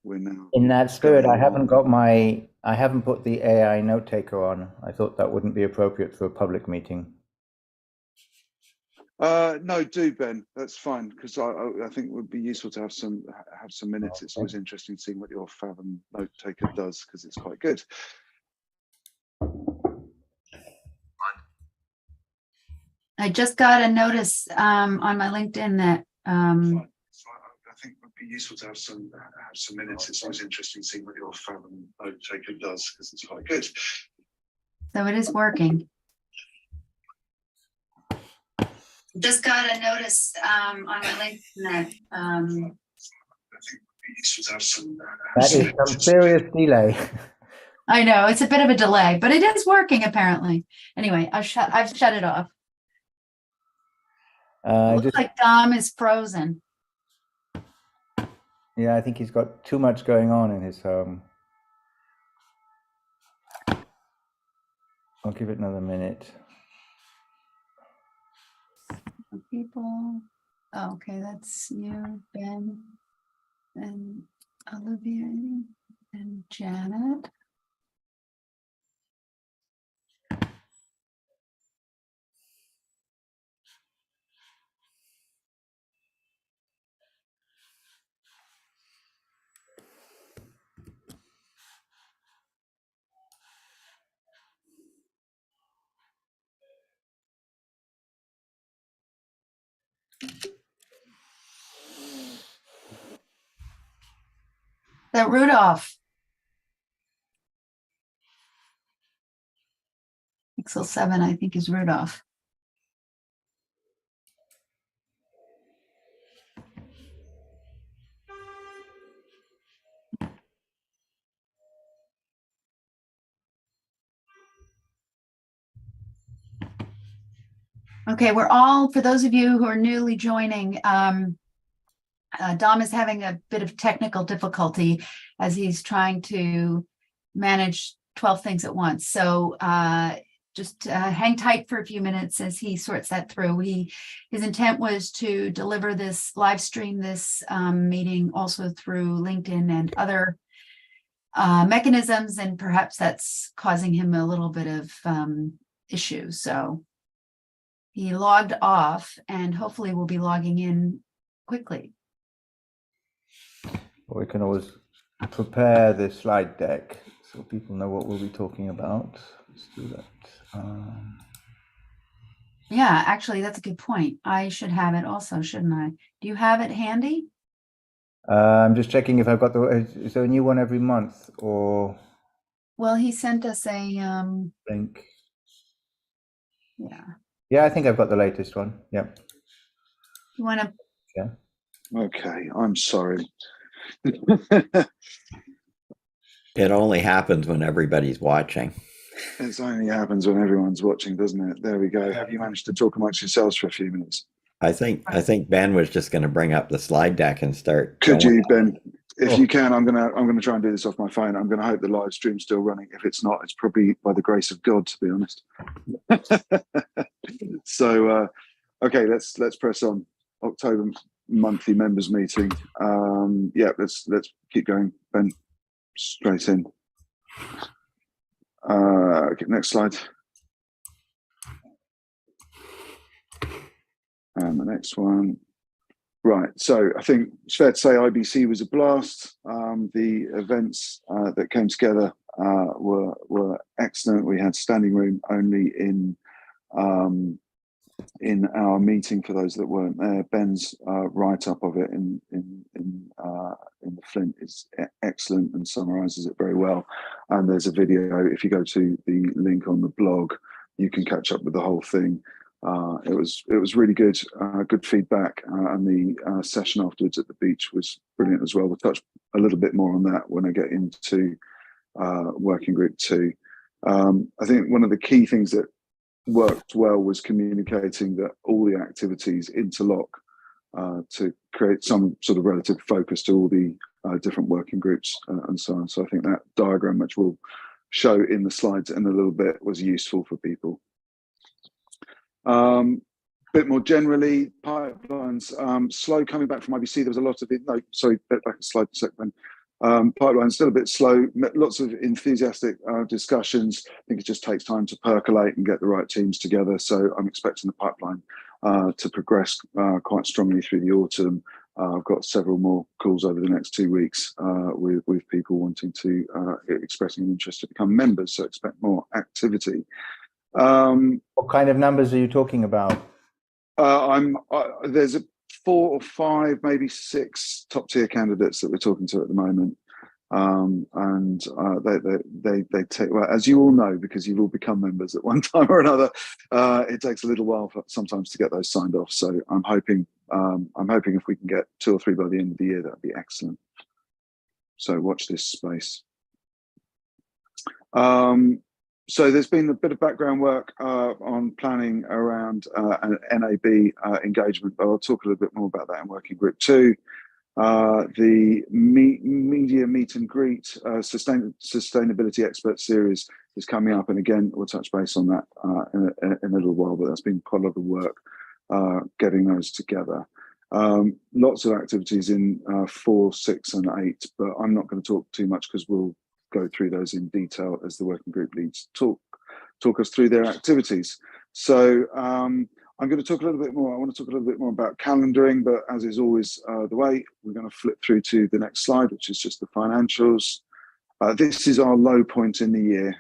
we're now In that spirit, going live. I haven't put the AI note taker on. I thought that wouldn't be appropriate for a public meeting. No, do Ben. That's fine, because I think it would be useful to have some minutes. It's always interesting seeing what your Fathom note taker does, because it's quite good. I just got a notice on my LinkedIn that I think it would be useful to have some minutes. It's always interesting seeing what your Fathom note taker does, because it's quite good. so it is working. Just got a notice on my LinkedIn that I think it would be useful to have some. That is some serious delay. I know it's a bit of a delay, but it is working apparently. Anyway, I've shut it off. It looks like Dom is frozen. Yeah, I think he's got too much going on in his home. I'll give it another minute. People. Oh, okay, that's you, Ben, and Olivia, and Janet. That Rudolph. Pixel 7, I think, is Rudolph. Okay, we're all, for those of you who are newly joining, Dom is having a bit of technical difficulty as he's trying to manage 12 things at once. So just hang tight for a few minutes as he sorts that through. His intent was to deliver this live stream, this meeting also through LinkedIn and other mechanisms, and perhaps that's causing him a little bit of issue. So he logged off and hopefully will be logging in quickly. We can always prepare the slide deck so people know what we'll be talking about. Let's do that. Yeah, actually, that's a good point. I should have it also, shouldn't I? Do you have it handy? I'm just checking if I've got is there a new one every month or? Well, he sent us a link. Yeah. Yeah, I think I've got the latest one. Yep. You want to? Yeah. Okay, I'm sorry. It only happens when everybody's watching. It only happens when everyone's watching, doesn't it? There we go. Have you managed to talk amongst yourselves for a few minutes? I think Ben was just going to bring up the slide deck and start. Could you, Ben? If you can, I'm gonna try and do this off my phone. I'm gonna hope the live stream's still running. If it's not, it's probably by the grace of God, to be honest. So, okay, let's press on. October monthly members meeting. Yeah, let's keep going, Ben. Straight in. Okay, next slide. And the next one. Right, so I think it's fair to say IBC was a blast. The events that came together were excellent. We had standing room only in our meeting for those that weren't there. Ben's write-up of it in the Flint is excellent and summarises it very well. And there's a video. If you go to the link on the blog, you can catch up with the whole thing. It was really good, good feedback, and the session afterwards at the beach was brilliant as well. We'll touch a little bit more on that when I get into working group 2. I think one of the key things that worked well was communicating that all the activities interlock to create some sort of relative focus to all the different working groups and so on. So I think that diagram, which we'll show in the slides in a little bit, was useful for people. Bit more generally, pipelines slow coming back from IBC. There was a lot of it. No, sorry, back a slide a second. Pipeline's still a bit slow. Lots of enthusiastic discussions. I think it just takes time to percolate and get the right teams together. So I'm expecting the pipeline to progress quite strongly through the autumn. I've got several more calls over the next 2 weeks with people wanting to expressing an interest to become members. So expect more activity. What kind of numbers are you talking about? There's 4 or 5, maybe 6 top tier candidates that we're talking to at the moment. And they take, well, as you all know, because you've all become members at one time or another, it takes a little while sometimes to get those signed off. So I'm hoping if we can get 2 or 3 by the end of the year, that'd be excellent. So watch this space. So there's been a bit of background work on planning around an NAB engagement, but I'll talk a little bit more about that in Working Group 2. The media meet and greet sustainability expert series is coming up, and again we'll touch base on that in a little while, but that's been quite a lot of work getting those together. Lots of activities in 4, 6 and 8, but I'm not going to talk too much because we'll go through those in detail as the working group leads talk us through their activities. So I'm going to talk a little bit more. I want to talk a little bit more about calendaring, but as is always the way, we're going to flip through to the next slide, which is just the financials. This is our low point in the year.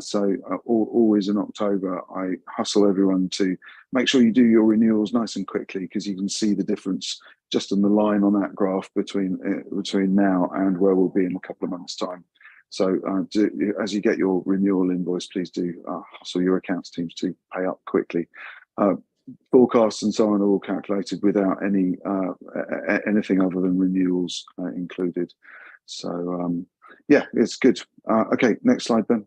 So always in October, I hustle everyone to make sure you do your renewals nice and quickly, because you can see the difference just in the line on that graph between now and where we'll be in a couple of months' time. So as you get your renewal invoice, please do hustle your accounts teams to pay up quickly. Forecasts and so on are all calculated without anything other than renewals included. So yeah, it's good. Okay, next slide, Ben.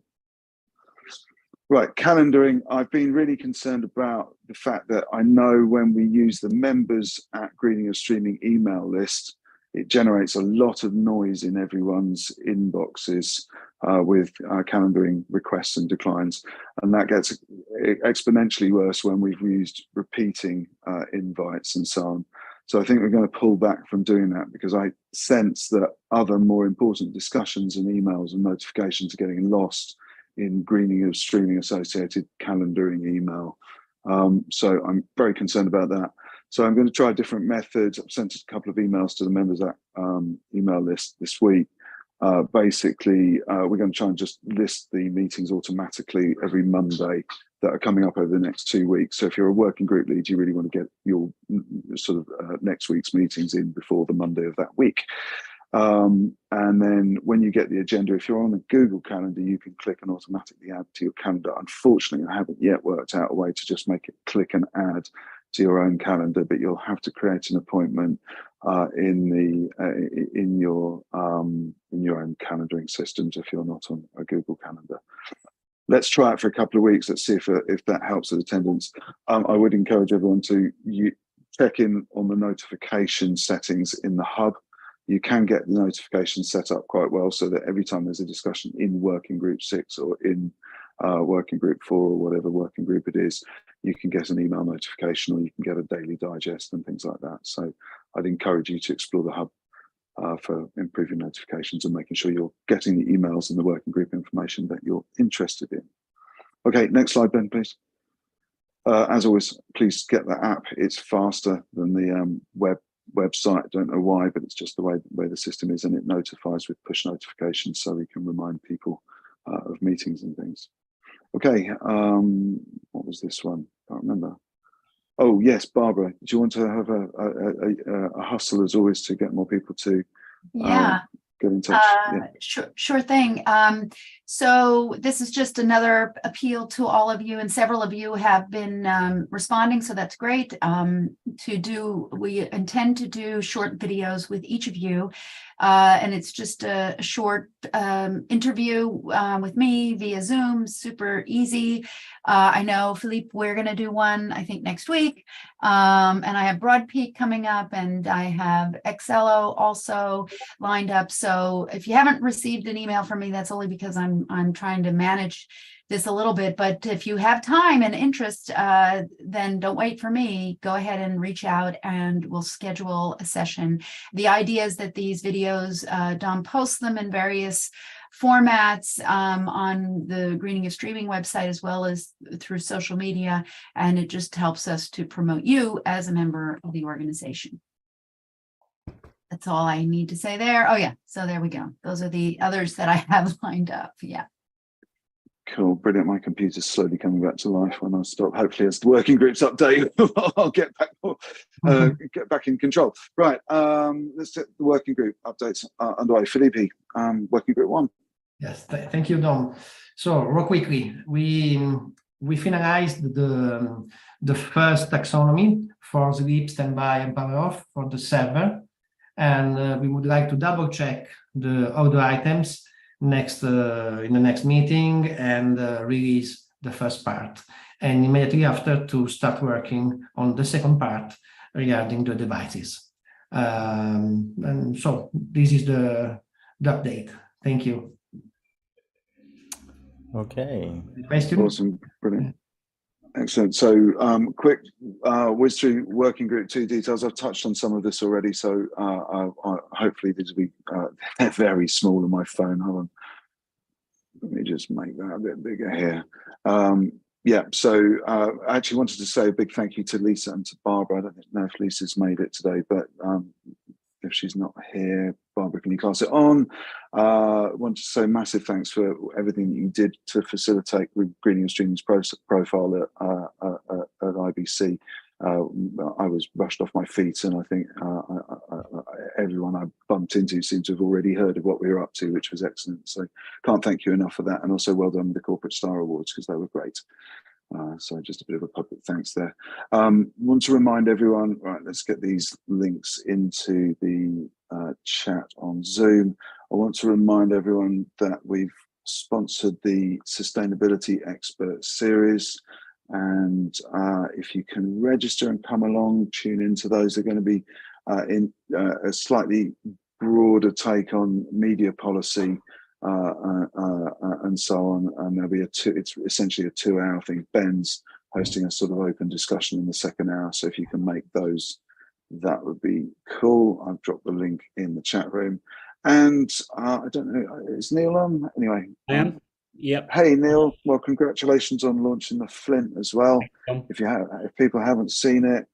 Right, calendaring. I've been really concerned about the fact that I know when we use the members at Greening of Streaming email list, it generates a lot of noise in everyone's inboxes with calendaring requests and declines. And that gets exponentially worse when we've used repeating invites and so on. So I think we're going to pull back from doing that, because I sense that other more important discussions and emails and notifications are getting lost in Greening of Streaming associated calendaring email. So I'm very concerned about that. So I'm going to try a different method. I've sent a couple of emails to the members at email list this week. Basically, we're going to try and just list the meetings automatically every Monday that are coming up over the next 2 weeks. So if you're a working group lead, you really want to get your sort of next week's meetings in before the Monday of that week. And then when you get the agenda, if you're on a Google Calendar, you can click and automatically add to your calendar. Unfortunately, I haven't yet worked out a way to just make it click and add to your own calendar, but you'll have to create an appointment in your own calendaring systems if you're not on a Google Calendar. Let's try it for a couple of weeks. Let's see if that helps with attendance. I would encourage everyone to check in on the notification settings in the hub. You can get the notifications set up quite well so that every time there's a discussion in Working Group 6 or in Working Group 4 or whatever working group it is, you can get an email notification, or you can get a daily digest and things like that. So I'd encourage you to explore the hub for improving notifications and making sure you're getting the emails and the working group information that you're interested in. Okay, next slide, Ben, please. As always, please get the app. It's faster than the website. I don't know why, but it's just the way the system is, and it notifies with push notifications so we can remind people of meetings and things. Okay, what was this one? I can't remember. Oh yes, Barbara, do you want to have a hustle as always to get more people to get in touch? Sure thing. So this is just another appeal to all of you, and several of you have been responding, so that's great. We intend to do short videos with each of you, and it's just a short interview with me via Zoom, super easy. I know, Philippe, we're going to do one, I think, next week. And I have Broad Peak coming up, and I have Excello also lined up. So So if you haven't received an email from me, that's only because I'm trying to manage this a little bit. But if you have time and interest, then don't wait for me. Go ahead and reach out and we'll schedule a session. The idea is that these videos, Dom posts them in various formats on the Greening is Streaming website, as well as through social media. And it just helps us to promote you as a member of the organization. That's all I need to say there. Oh yeah, so there we go. Those are the others that I have lined up. Yeah. Cool, brilliant. My computer's slowly coming back to life when I stop. Hopefully, as the working groups update, I'll get back in control. Right, let's get the working group updates underway. Felipe, working group 1. Yes, thank you, Dom. So, real quickly, we finalized the first taxonomy for sleep, standby, and power off for the server, and we would like to double check the other items next in the next meeting and release the first part, and immediately after to start working on the second part regarding the devices. And so this is the update. Thank you. Okay. Question? Awesome, brilliant. Excellent. So quick whiz through working group 2 details. I've touched on some of this already, so hopefully these will be they're very small on my phone. Hold on. Let me just make that a bit bigger here. Yeah, so I actually wanted to say a big thank you to Lisa and to Barbara. I don't know if Lisa's made it today, but if she's not here, Barbara, can you pass it on? I want to say massive thanks for everything that you did to facilitate Greening and Streaming's profile at IBC. I was rushed off my feet, and I think everyone I bumped into seemed to have already heard of what we were up to, which was excellent. So can't thank you enough for that, and also well done with the Corporate Star Awards, because they were great. So just a bit of a public thanks there. Want to remind everyone, right, let's get these links into the chat on Zoom. I want to remind everyone that we've sponsored the Sustainability Expert Series, and if you can register and come along, tune into those. They're going to be in a slightly broader take on media policy and so on, and there'll be it's essentially a 2-hour thing. Ben's hosting a sort of open discussion in the second hour, so if you can make those, that would be cool. I've dropped the link in the chat room, and I don't know, is Neil on? Anyway, I am. Yep. Hey Neil, well, congratulations on launching the Flint as well. If people haven't seen it,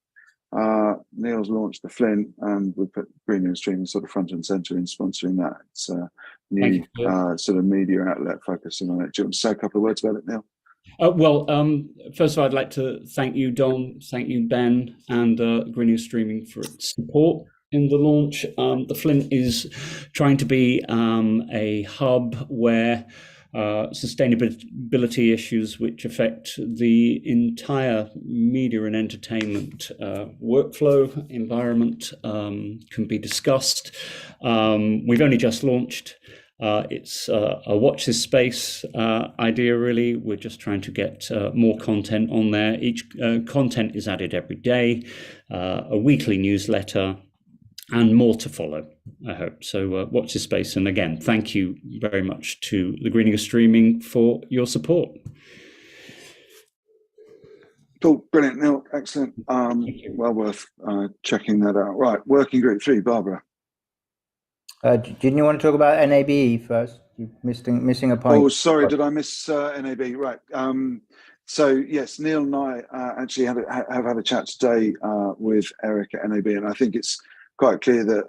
Neil's launched the Flint, and we put Greening and Streaming sort of front and center in sponsoring that. It's a new sort of media outlet focusing on it. Do you want to say a couple of words about it, Neil? Well, first of all, I'd like to thank you, Dom, thank you, Ben, and Greening and Streaming for its support in the launch. The Flint is trying to be a hub where sustainability issues which affect the entire media and entertainment workflow environment can be discussed. We've only just launched. It's a watch this space idea, really. We're just trying to get more content on there. Each content is added every day, a weekly newsletter, and more to follow, I hope. So watch this space. And again, thank you very much to the Greening of Streaming for your support. Cool, brilliant, Neil, excellent. Well worth checking that out. Right, working group 3, Barbara. Didn't you want to talk about NAB first? You're missing a point. Oh, sorry, did I miss NAB? Right. So yes, Neil and I actually have had a chat today with Eric at NAB, and I think it's quite clear that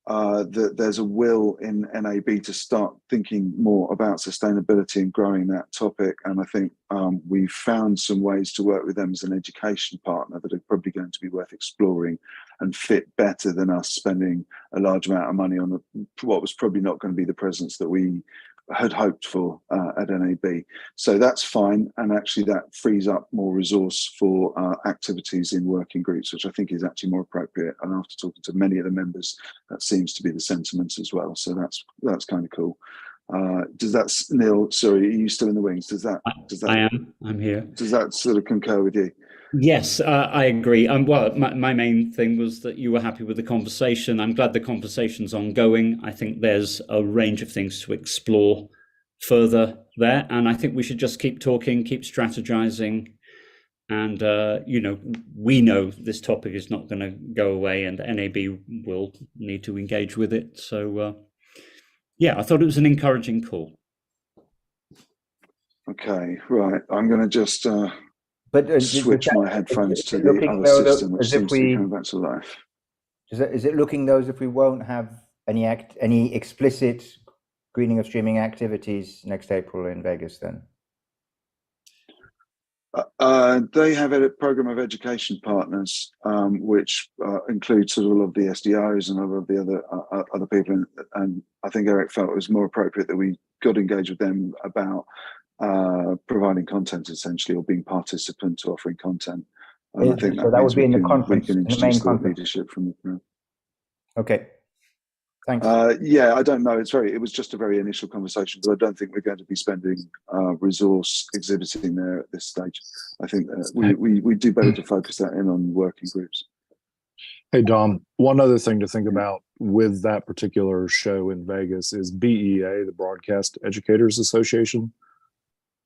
that there's a will in NAB to start thinking more about sustainability and growing that topic. And I think we've found some ways to work with them as an education partner that are probably going to be worth exploring and fit better than us spending a large amount of money on what was probably not going to be the presence that we had hoped for at NAB. So that's fine, and actually that frees up more resource for activities in working groups, which I think is actually more appropriate. And after talking to many of the members, that seems to be the sentiment as well. So that's kind of cool. Does that, Neil, sorry, are you still in the wings? Does that I am. I'm here. Does that sort of concur with you? Yes, I agree. Well, my main thing was that you were happy with the conversation. I'm glad the conversation's ongoing. I think there's a range of things to explore further there, and I think we should just keep talking, keep strategizing, and we know this topic is not going to go away, and NAB will need to engage with it. So, yeah, I thought it was an encouraging call. Okay. Right, I'm going to just But switch my headphones to the looking other though system, which as if seems to be we coming back to life. is it looking though as if we won't have any explicit greening of streaming activities next April in Vegas then? They have a program of education partners, which includes sort of all of the SDOs and all of the other people. And I think Eric felt it was more appropriate that we got engaged with them about providing content, essentially, or being participant to offering content. And I think so that would be in the conference, we can in the main introduce the conference. leadership from the group. Okay. Thanks. Yeah, I don't know. It was just a very initial conversation, but I don't think we're going to be spending resource exhibiting there at this stage. I think we do better to focus that in on working groups. Hey, Dom, one other thing to think about with that particular show in Vegas is BEA, the Broadcast Educators Association.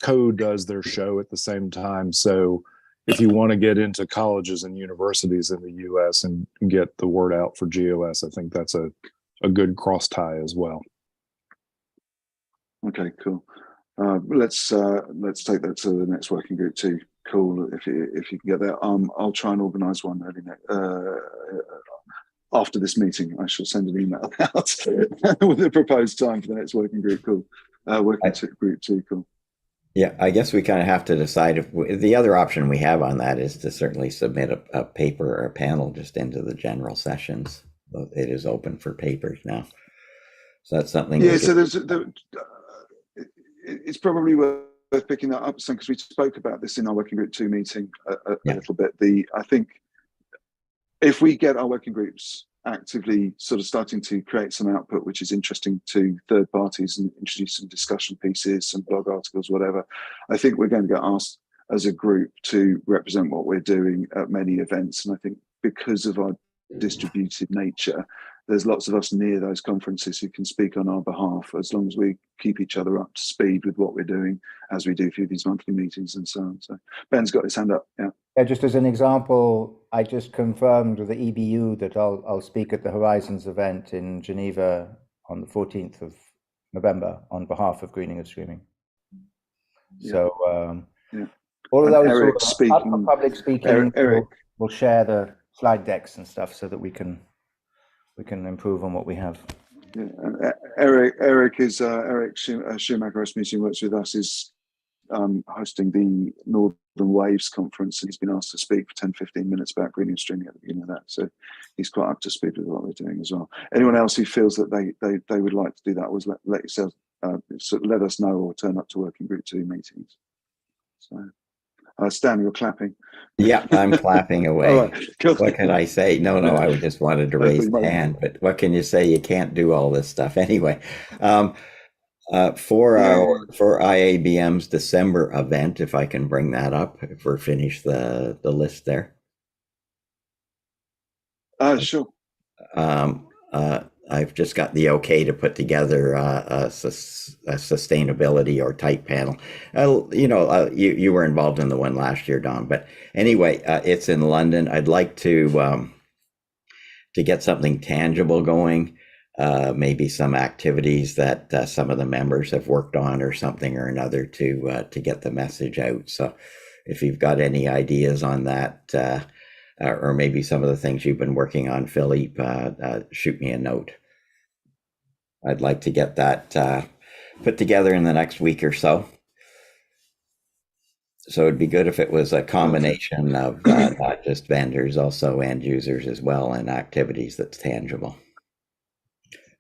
Co-does their show at the same time. So if you want to get into colleges and universities in the US and get the word out for GOS, I think that's a good cross tie as well. Okay, cool. Let's take that to the next working group too. Cool. If you can get there, I'll try and organise one after this meeting. I shall send an email out with the proposed time for the next working group. Cool. Group two. Cool. Yeah, I guess we kind of have to decide if the other option we have on that is to certainly submit a paper or a panel just into the general sessions. It is open for papers now, so that's something. Yeah, so it's probably worth picking that up because we spoke about this in our working group 2 meeting a little bit. I think if we get our working groups actively sort of starting to create some output which is interesting to third parties and introduce some discussion pieces, some blog articles, whatever, I think we're going to get asked as a group to represent what we're doing at many events. And I think because of our distributed nature, there's lots of us near those conferences who can speak on our behalf, as long as we keep each other up to speed with what we're doing as we do through these monthly meetings and so on. So Ben's got his hand up. Yeah, just as an example, I just confirmed with the EBU that I'll speak at the Horizons event in Geneva on the 14th of November on behalf of Greening of Streaming. Yeah. So yeah. all of And those Eric speaking, public speaking, Eric we'll share the slide decks and stuff so that we can improve on what we have. Yeah, and Eric Schumacher Rasmussen works with us, is hosting the Northern Waves conference, and he's been asked to speak for 10-15 minutes about greening and streaming at the beginning of that. So he's quite up to speed with what we're doing as well. Anyone else who feels that they would like to do that, always let yourself let us know or turn up to working group 2 meetings. So Stan, you're clapping. Yeah, I'm clapping away. Right, cool. What can I say? No, I just wanted to raise the hand, but what can you say? You can't do all this stuff anyway. For IABM's December event, if I can bring that up, if we're finished the list there. Sure. I've just got the okay to put together a sustainability or type panel. You were involved in the one last year, Don. But anyway, it's in London. I'd like to get something tangible going. Maybe some activities that some of the members have worked on, or something or another, to get the message out. So, if you've got any ideas on that. Or maybe some of the things you've been working on, Philippe, shoot me a note. I'd like to get that put together in the next week or so. So it'd be good if it was a combination of not just vendors, also end users as well, and activities that's tangible.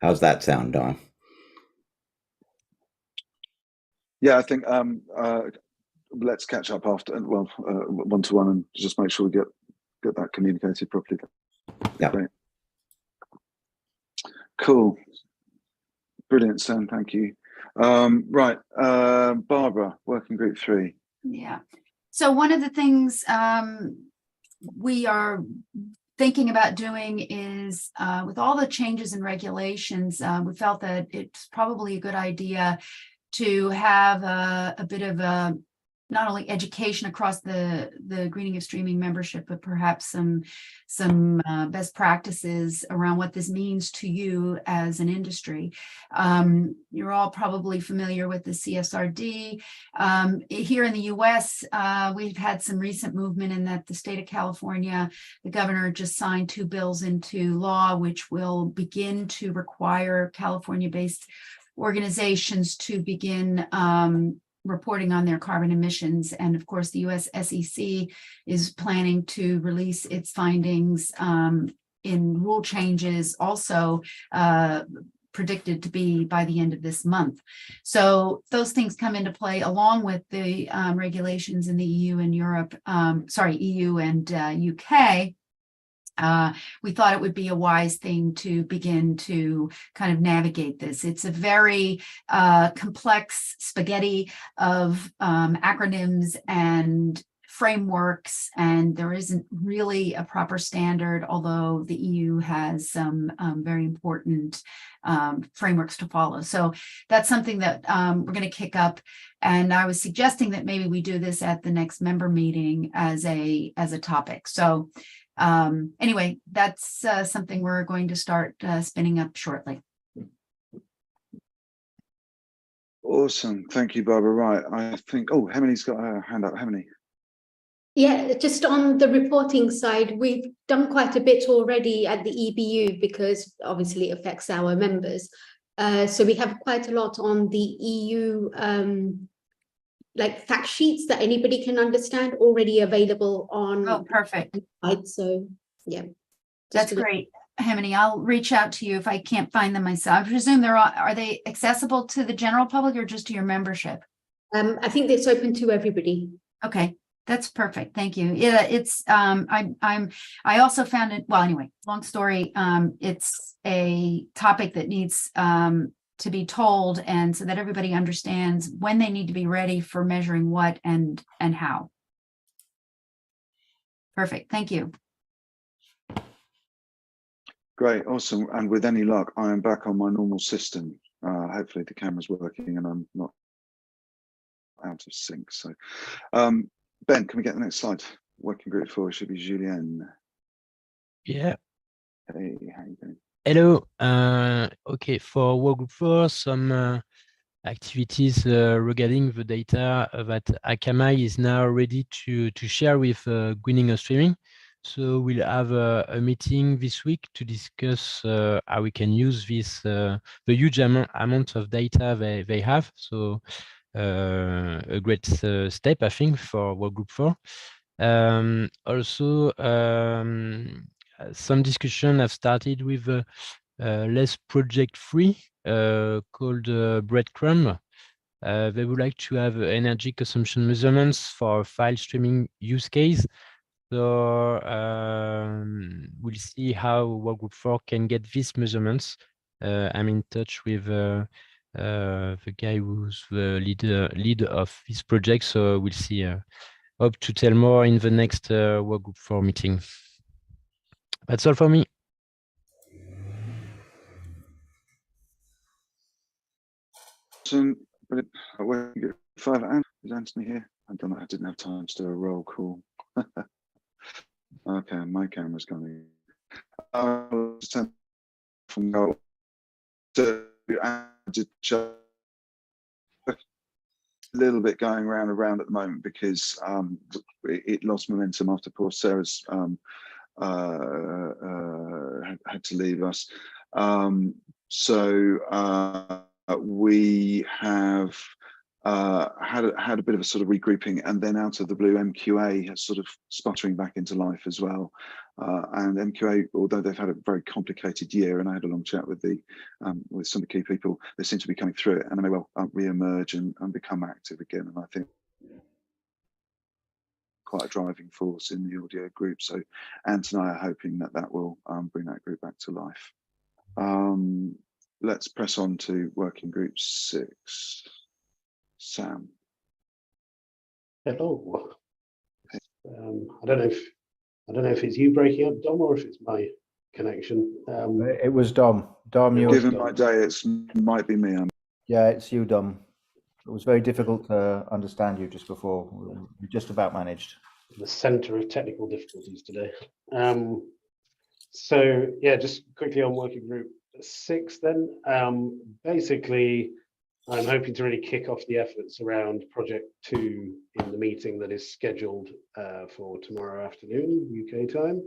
How's that sound, Don? Yeah, I think let's catch up after, one-to-one, and just make sure we get that communicated properly. Yeah. Great. Cool. Brilliant, Sam. Thank you. Right. Barbara, working group 3. Yeah. So one of the things we are thinking about doing is with all the changes in regulations, we felt that it's probably a good idea to have a bit of a not only education across the greening of streaming membership, but perhaps some best practices around what this means to you as an industry. You're all probably familiar with the CSRD. Here in the US, we've had some recent movement in that the state of California, the governor just signed 2 bills into law, which will begin to require California-based organizations to begin reporting on their carbon emissions. And of course, the US SEC is planning to release its findings in rule changes, also predicted to be by the end of this month. So those things come into play along with the regulations in the EU and Europe, EU and UK. We thought it would be a wise thing to begin to kind of navigate this. It's a very complex spaghetti of acronyms and frameworks, and there isn't really a proper standard, although the EU has some very important frameworks to follow. So that's something that we're going to kick up. And I was suggesting that maybe we do this at the next member meeting as a topic. So anyway, that's something we're going to start spinning up shortly. Awesome. Thank you, Barbara. Right. I think, oh, Hemily's got her hand up. Hemily. Yeah, just on the reporting side, we've done quite a bit already at the EBU because obviously it affects our members. So we have quite a lot on the EU like fact sheets that anybody can understand already available on. Oh, perfect. So yeah, That's great. Hemini, I'll reach out to you if I can't find them myself. I presume are they accessible to the general public or just to your membership? I think it's open to everybody. Okay, that's perfect. Thank you. Yeah, it's I also found it, well, anyway, long story. It's a topic that needs to be told, and so that everybody understands when they need to be ready for measuring what and how. Perfect. Thank you. Great, awesome. And with any luck, I am back on my normal system. Hopefully the camera's working and I'm not out of sync. So, Ben, can we get the next slide? Working group 4 should be Julien. Yeah. Hey, how you doing? Hello. Okay, for workgroup 4, some activities regarding the data that Akamai is now ready to share with Greening of Streaming. So we'll have a meeting this week to discuss how we can use this the huge amount of data they have. So a great step, I think, for workgroup 4. Also, some discussion have started with less project free called Breadcrumb. They would like to have energy consumption measurements for file streaming use case. So we'll see how workgroup 4 can get these measurements. I'm in touch with the guy who's the lead of this project. So we'll see. Hope to tell more in the next workgroup 4 meeting. That's all for me. So, but working group 5, and is Anthony here? I don't know. I didn't have time to do a roll call. Okay, my camera's going. From go to just a little bit going around at the moment because it lost momentum after poor Sarah's had to leave us. So we have had a bit of a sort of regrouping, and then out of the blue, MQA has sort of sputtering back into life as well. And MQA, although they've had a very complicated year, and I had a long chat with some of the key people, they seem to be coming through it, and they may well re-emerge and become active again. And I think quite a driving force in the audio group. So Ant and I are hoping that will bring that group back to life. Let's press on to working group 6. Sam. Hello. I don't know if it's you breaking up, Dom, or if it's my connection. It was Dom. Dom, you. Given my day, might be me. Yeah, it's you, Dom. It was very difficult to understand you just before. We just about managed. The center of technical difficulties today. So yeah, just quickly on working group 6 then. Basically, I'm hoping to really kick off the efforts around project 2 in the meeting that is scheduled for tomorrow afternoon, UK time.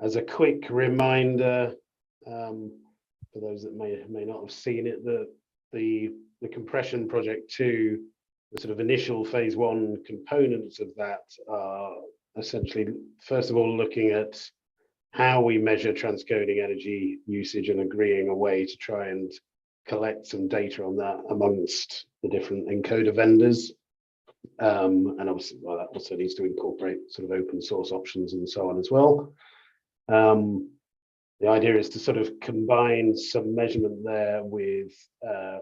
As a quick reminder, for those that may not have seen it, the compression project 2, the sort of initial phase 1 components of that are essentially, first of all, looking at how we measure transcoding energy usage and agreeing a way to try and collect some data on that amongst the different encoder vendors. And obviously, well, that also needs to incorporate sort of open source options and so on as well. The idea is to sort of combine some measurement there with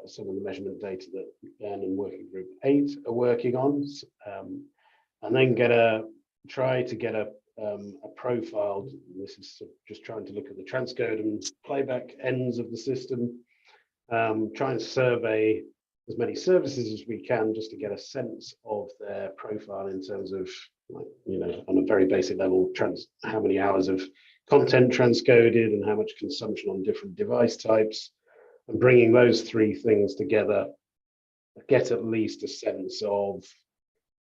some of the measurement data that Ben and Working Group 8 are working on, and then try to get a profile. This is sort of just trying to look at the transcode and playback ends of the system, try and survey as many services as we can just to get a sense of their profile in terms of, like, you know, on a very basic level, how many hours of content transcoded and how much consumption on different device types, and bringing those 3 things together, get at least a sense of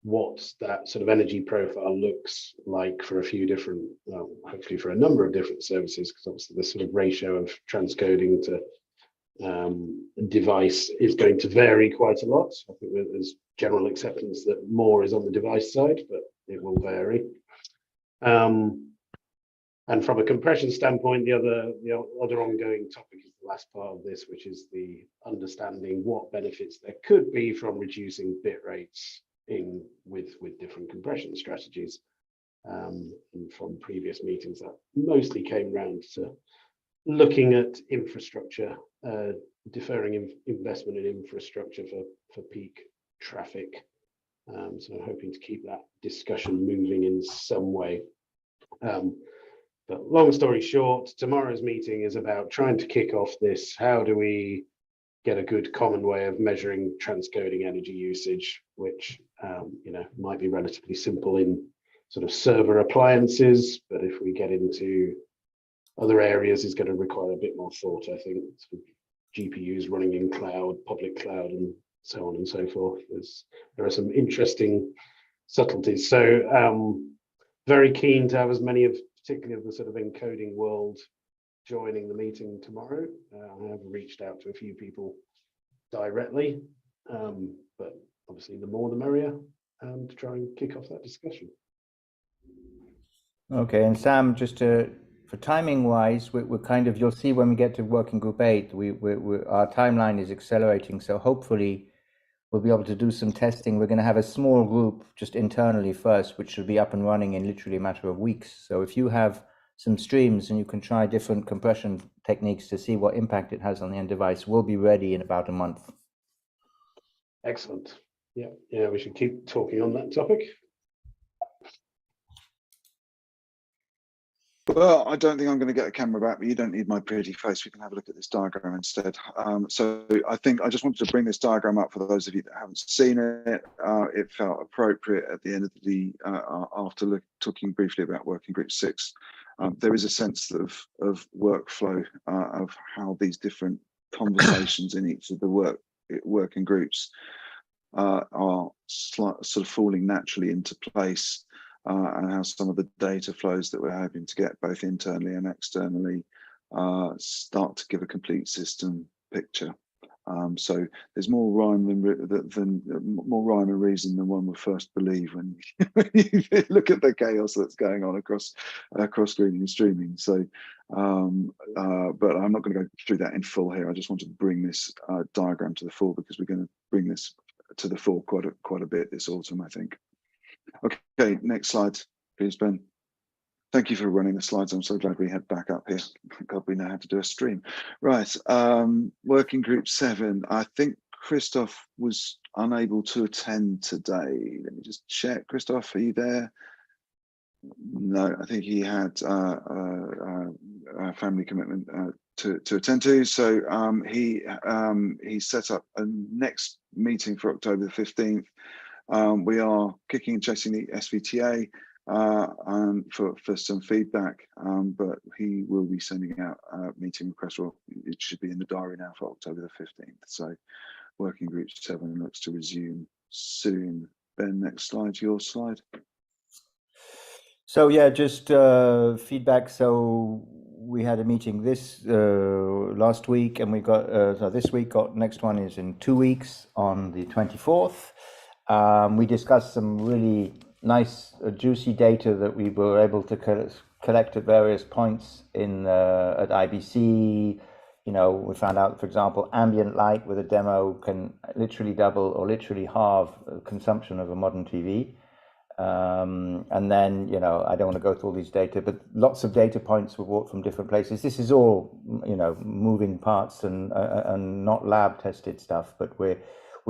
what that sort of energy profile looks like for a few different, well, hopefully for a number of different services, because obviously the sort of ratio of transcoding to device is going to vary quite a lot. I think there's general acceptance that more is on the device side, but it will vary. And from a compression standpoint, the other ongoing topic is the last part of this, which is the understanding what benefits there could be from reducing bit rates with different compression strategies. And from previous meetings, that mostly came round to looking at infrastructure, deferring investment in infrastructure for peak traffic. So hoping to keep that discussion moving in some way. But long story short, tomorrow's meeting is about trying to kick off this. How do we get a good common way of measuring transcoding energy usage, which you know, might be relatively simple in sort of server appliances, but if we get into other areas, is going to require a bit more thought, I think. Sort of GPUs running in cloud, public cloud, and so on and so forth. There are some interesting subtleties. So very keen to have as many of, particularly of the sort of encoding world, joining the meeting tomorrow. I have reached out to a few people directly, but obviously the more the merrier, to try and kick off that discussion. Okay, and Sam, just for timing wise, we're kind of, you'll see when we get to Working Group 8, our timeline is accelerating. So hopefully we'll be able to do some testing. We're going to have a small group just internally first, which should be up and running in literally a matter of weeks. So if you have some streams and you can try different compression techniques to see what impact it has on the end device, we'll be ready in about a month. Excellent. Yeah, we should keep talking on that topic. Well, I don't think I'm going to get a camera back, but you don't need my pretty face. We can have a look at this diagram instead. So I think I just wanted to bring this diagram up for those of you that haven't seen it. It felt appropriate at the end of the, after talking briefly about Working Group 6. There is a sense of workflow of how these different conversations in each of the working groups are sort of falling naturally into place. And how some of the data flows that we're hoping to get both internally and externally start to give a complete system picture. So there's more rhyme more rhyme and reason than one would first believe when you look at the chaos that's going on across screening and streaming. So, but I'm not going to go through that in full here. I just wanted to bring this diagram to the fore because we're going to bring this to the fore quite a bit this autumn, I think. Okay, next slide, please, Ben. Thank you for running the slides. I'm so glad we had back up here. God, we know how to do a stream. Right, Working Group 7. I think Christoph was unable to attend today. Let me just check. Christoph, are you there? No, I think he had a family commitment to attend to. So he set up a next meeting for October the 15th. We are kicking and chasing the SVTA for some feedback, but he will be sending out a meeting request, or it should be in the diary now for October the 15th. So working group 7 looks to resume soon. Ben, next slide, your slide. So yeah, just feedback. So we had a meeting this last week, and we got so this week. Next one is in 2 weeks on the 24th. We discussed some really nice, juicy data that we were able to collect at various points in at IBC. You know, we found out, for example, ambient light with a demo can literally double or literally halve consumption of a modern TV. And then, you know, I don't want to go through all these data, but lots of data points were brought from different places. This is all, you know, moving parts and not lab tested stuff, but we're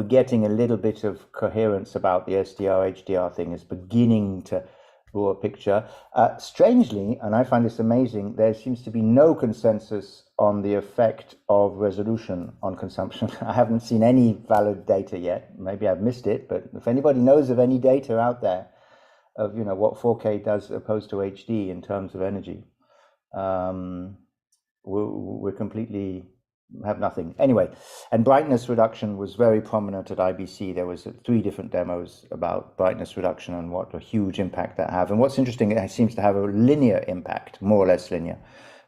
getting a little bit of coherence about the SDR HDR thing. Is beginning to draw a picture. Strangely, and I find this amazing, there seems to be no consensus on the effect of resolution on consumption. I haven't seen any valid data yet. Maybe I've missed it, but if anybody knows of any data out there of, you know, what 4K does opposed to HD in terms of energy, we're completely have nothing. Anyway, and brightness reduction was very prominent at IBC. There was 3 different demos about brightness reduction and what a huge impact that have. And what's interesting, it seems to have a linear impact, more or less linear.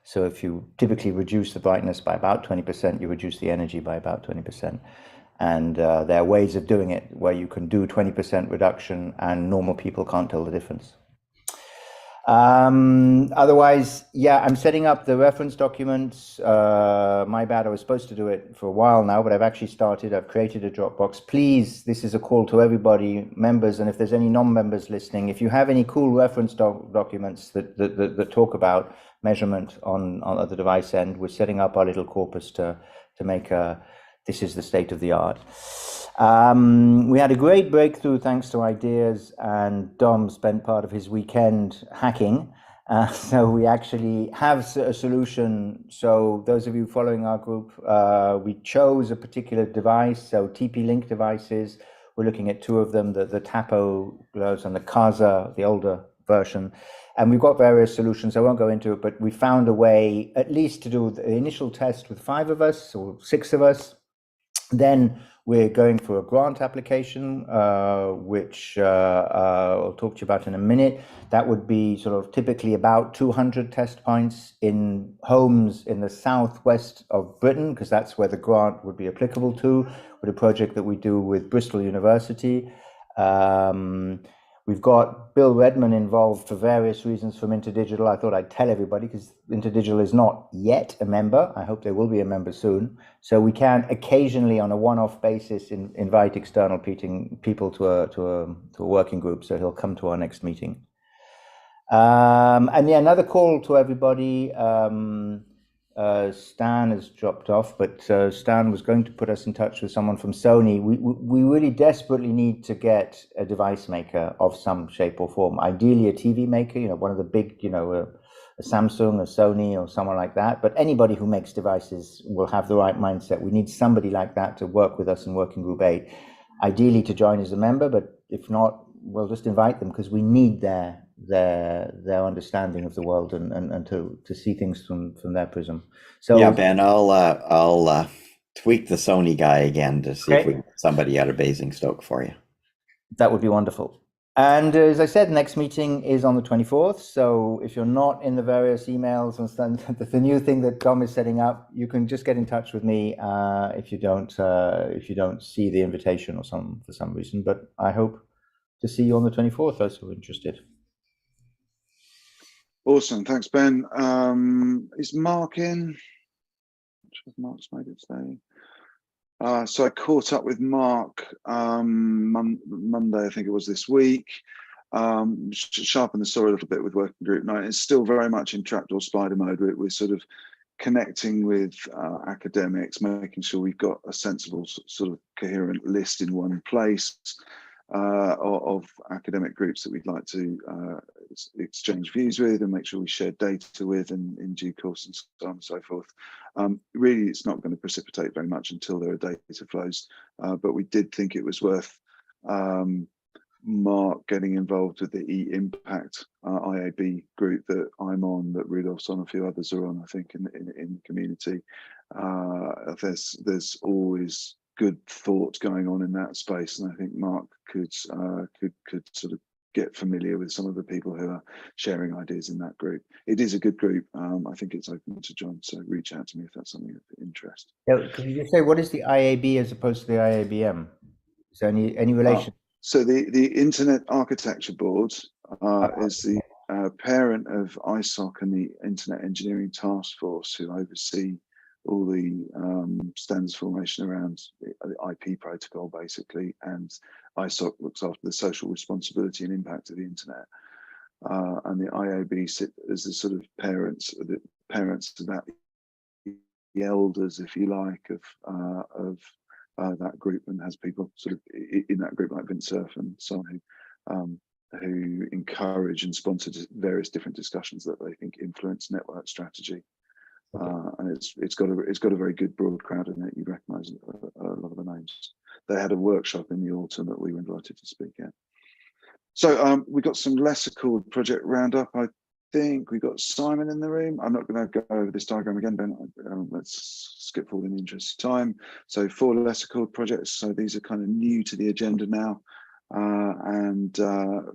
So if you typically reduce the brightness by about 20%, you reduce the energy by about 20%. And there are ways of doing it where you can do 20% reduction and normal people can't tell the difference. Otherwise, yeah, I'm setting up the reference documents. My bad, I was supposed to do it for a while now, but I've actually started. I've created a Dropbox. Please, this is a call to everybody, members, and if there's any non-members listening, if you have any cool reference documents that talk about measurement on the device end, we're setting up our little corpus to make this is the state of the art. We had a great breakthrough thanks to ideas, and Dom spent part of his weekend hacking. So we actually have a solution. So those of you following our group, we chose a particular device. So TP-Link devices, we're looking at 2 of them, the Tapo gloves and the Kaza, the older version. And we've got various solutions. I won't go into it, but we found a way at least to do the initial test with 5 of us or 6 of us. Then we're going for a grant application, which I'll talk to you about in a minute. That would be sort of typically about 200 test points in homes in the southwest of Britain, because that's where the grant would be applicable to, with a project that we do with Bristol University. We've got Bill Redman involved for various reasons from InterDigital. I thought I'd tell everybody because InterDigital is not yet a member. I hope they will be a member soon. So we can occasionally, on a one-off basis, invite external people to a working group. So he'll come to our next meeting. And yeah, another call to everybody. Stan has dropped off, but Stan was going to put us in touch with someone from Sony. We really desperately need to get a device maker of some shape or form. Ideally a TV maker, you know, one of the big, you know, a Samsung, a Sony, or someone like that. But anybody who makes devices will have the right mindset. We need somebody like that to work with us in Working Group 8. Ideally to join as a member, but if not, we'll just invite them because we need their understanding of the world and to see things from their prism. So yeah, Ben, I'll tweak the Sony guy again to see if we can get somebody out of Basingstoke for you. That would be wonderful. And as I said, next meeting is on the 24th. So if you're not in the various emails and the new thing that Tom is setting up, you can just get in touch with me if you don't see the invitation or for some reason. But I hope to see you on the 24th, those who are interested. Awesome, thanks, Ben. Is Mark in? Mark's made it today. So I caught up with Mark Monday, I think it was this week. Sharpened the saw a little bit with Working Group 9. It's still very much in trapdoor spider mode. We're sort of connecting with academics, making sure we've got a sensible sort of coherent list in one place of academic groups that we'd like to exchange views with and make sure we share data with in due course and so on and so forth. Really, it's not going to precipitate very much until there are data flows, but we did think it was worth Mark getting involved with the e-impact IAB group that I'm on, that Rudolph's on, a few others are on, I think, in the community. There's always good thought going on in that space, and I think Mark could sort of get familiar with some of the people who are sharing ideas in that group. It is a good group. I think it's open to join, so reach out to me if that's something of interest. Yeah, could you just say what is the IAB as opposed to the IABM? Is there any relation? So the Internet Architecture Board is the parent of ISOC and the Internet Engineering Task Force, who oversee all the standards formation around the IP protocol, basically, and ISOC looks after the social responsibility and impact of the internet. And the IAB sit as the sort of parents of that, the elders, if you like, of that group, and has people sort of in that group like Vint Cerf and so on who encourage and sponsor various different discussions that they think influence network strategy. And it's got a very good broad crowd in it. You recognise a lot of the names. They had a workshop in the autumn that we were invited to speak at. So we got some lesser called project roundup. I think we got Simon in the room. I'm not going to go over this diagram again, Ben. Let's skip forward in the interest of time. So 4 lesser called projects. So these are kind of new to the agenda now.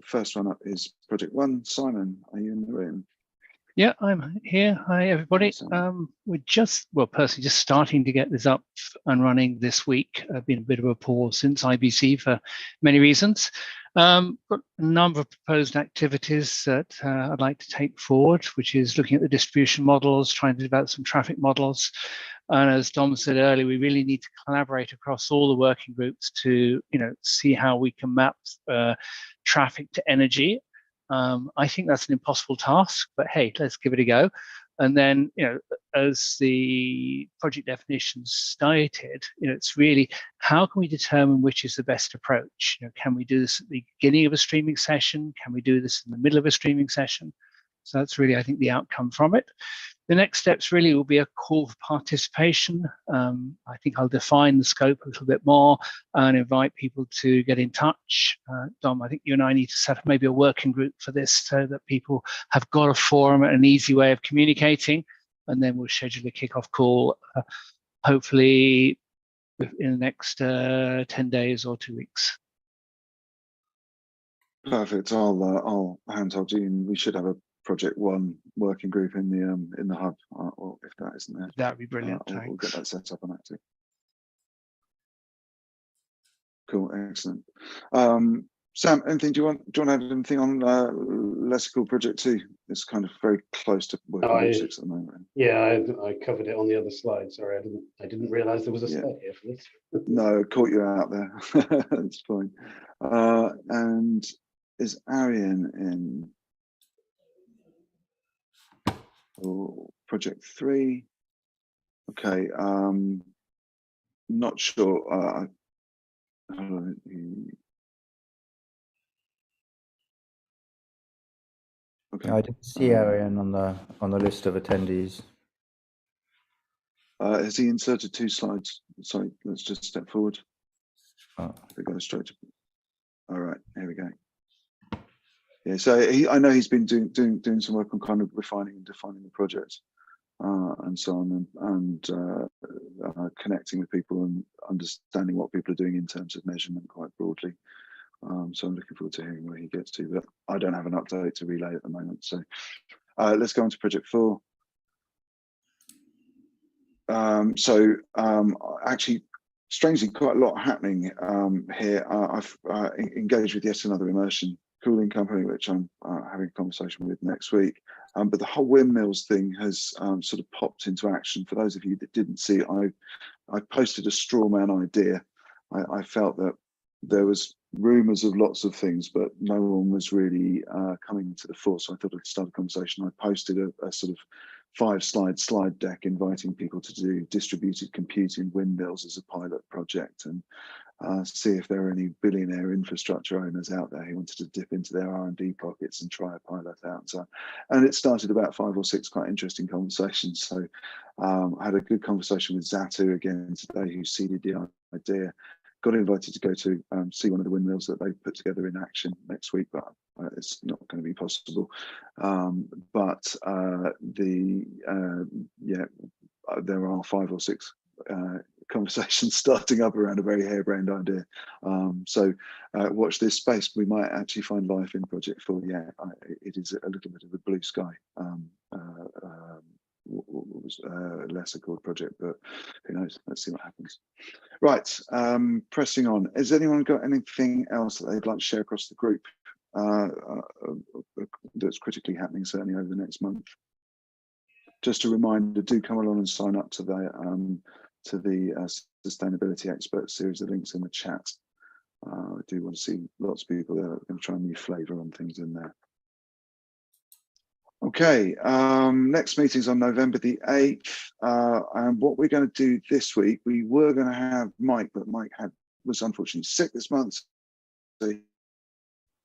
First one up is Project 1. Simon, are you in the room? Yeah, I'm here. Hi, everybody. We're personally just starting to get this up and running this week. Been a bit of a pause since IBC for many reasons. Got a number of proposed activities that I'd like to take forward, which is looking at the distribution models, trying to develop some traffic models. And as Dom said earlier, we really need to collaborate across all the working groups to, see how we can map traffic to energy. I think that's an impossible task, but hey, let's give it a go. And then, as the project definitions stated, it's really how can we determine which is the best approach? Can we do this at the beginning of a streaming session? Can we do this in the middle of a streaming session? So that's really, I think, the outcome from it. The next steps really will be a call for participation. I think I'll define the scope a little bit more and invite people to get in touch. Dom, I think you and I need to set up maybe a working group for this so that people have got a forum and an easy way of communicating. And then we'll schedule a kickoff call, hopefully in the next 10 days or 2 weeks. Perfect. I'll handhold you, and we should have a Project 1 working group in the hub. Well, if that isn't there, that'd be brilliant. We'll get that set up and active. Cool, excellent. Sam, anything? Do you want to add anything on Lesser Cool Project 2? It's kind of very close to working group 6 at the moment. Yeah, I covered it on the other slide. Sorry, I didn't realise there was a slide here for this. No, caught you out there. That's fine. And is Arian in? Or Project 3? Okay. Not sure. Okay. I didn't see Arian on the list of attendees. Has he inserted 2 slides? Sorry, let's just step forward. We go straight to. All right, here we go. Yeah, so I know he's been doing some work on kind of refining and defining the project, and so on, and connecting with people and understanding what people are doing in terms of measurement quite broadly. So I'm looking forward to hearing where he gets to, but I don't have an update to relay at the moment. So let's go on to Project 4. Actually, strangely, quite a lot happening here. I've engaged with yet another immersion cooling company, which I'm having a conversation with next week. But the whole windmills thing has sort of popped into action. For those of you that didn't see it, I posted a straw man idea. I felt that there was rumours of lots of things, but no one was really coming to the fore. So I thought I'd start a conversation. I posted a sort of 5-slide slide deck inviting people to do distributed computing windmills as a pilot project, and see if there are any billionaire infrastructure owners out there who wanted to dip into their R&D pockets and try a pilot out. So, and it started about 5 or 6 quite interesting conversations. So I had a good conversation with Zatu again today, who seeded the idea. Got invited to go to see one of the windmills that they put together in action next week, but it's not going to be possible. There are 5 or 6 conversations starting up around a very harebrained idea. So watch this space. We might actually find life in Project 4. Yeah, it is a little bit of a blue sky. Lesser called project, but who knows? Let's see what happens. Right, pressing on. Has anyone got anything else that they'd like to share across the group that's critically happening, certainly over the next month? Just a reminder, do come along and sign up to the Sustainability Expert Series. The link's in the chat. I do want to see lots of people there. I'm going to try a new flavour on things in there. Okay, next meeting's on November the 8th. And what we're going to do this week, we were going to have Mike, but Mike was unfortunately sick this month. So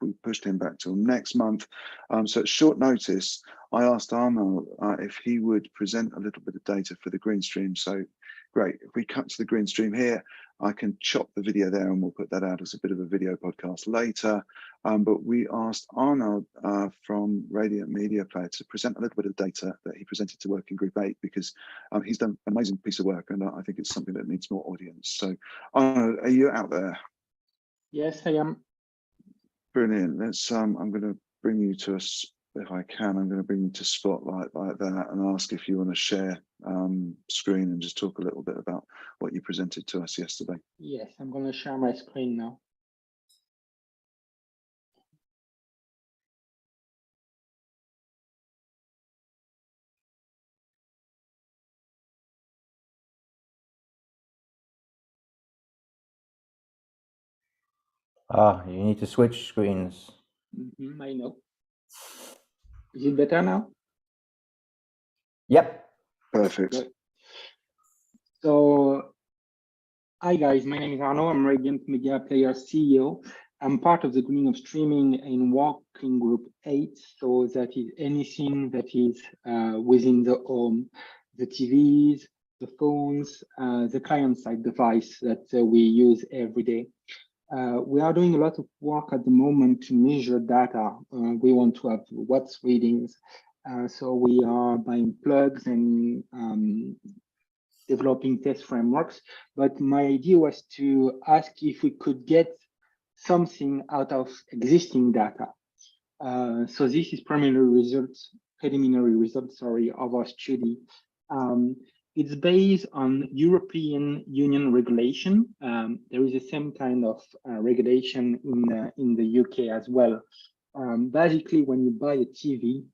we pushed him back till next month. So at short notice, I asked Arno if he would present a little bit of data for the green stream. So great, if we cut to the green stream here, I can chop the video there and we'll put that out as a bit of a video podcast later. But we asked Arno from Radiant Media Player to present a little bit of data that he presented to Working Group 8, because he's done an amazing piece of work, and I think it's something that needs more audience. So Arno, are you out there? Yes, I am. Brilliant. Let's I'm going to bring you to us, if I can, I'm going to bring you to Spotlight like that and ask if you want to share screen and just talk a little bit about what you presented to us yesterday. Yes, I'm going to share my screen now. Ah, you need to switch screens. I know. Is it better now? Yep. Perfect. Good. So, hi guys, my name is Arno. I'm Radiant Media Player CEO. I'm part of the Greening of Streaming in Working Group 8. So that is anything that is within the home, the TVs, the phones, the client-side device that we use every day. We are doing a lot of work at the moment to measure data. We want to have watts readings. So we are buying plugs and developing test frameworks. But my idea was to ask if we could get something out of existing data. So this is preliminary results of our study. It's based on European Union regulation. There is the same kind of regulation in the UK as well. Basically, when you buy a TV,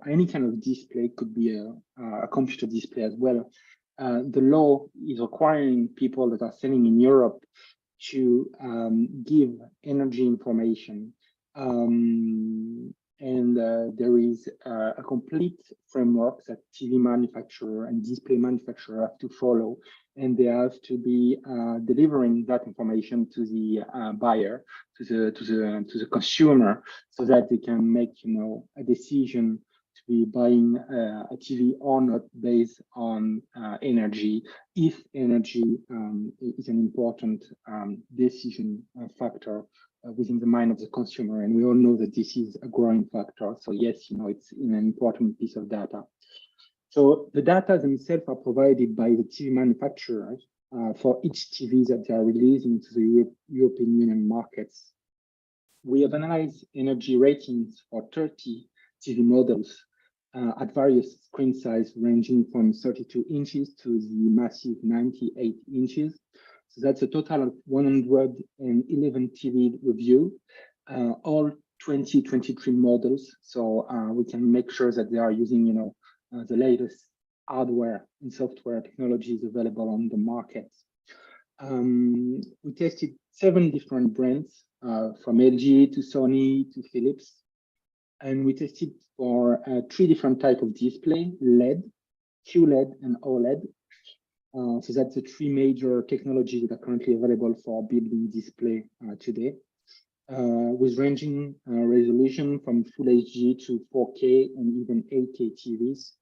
any kind of display, could be a computer display as well. The law is requiring people that are selling in Europe to give energy information. And there is a complete framework that TV manufacturer and display manufacturer have to follow, and they have to be delivering that information to the buyer, to the consumer, so that they can make a decision to be buying a TV or not based on energy, if energy is an important decision factor within the mind of the consumer. And we all know that this is a growing factor. So yes, it's an important piece of data. So the data themselves are provided by the TV manufacturers for each TV that they are releasing to the European Union markets. We have analyzed energy ratings for 30 TV models at various screen size ranging from 32 inches to the massive 98 inches. So that's a total of 111 TV review, all 2023 models. So we can make sure that they are using, the latest hardware and software technologies available on the market. We tested 7 different brands, from LG to Sony to Philips. And we tested for 3 different types of display: LED, QLED, and OLED. So that's the three major technologies that are currently available for building display today, with ranging resolution from Full HD to 4K and even 8K TVs.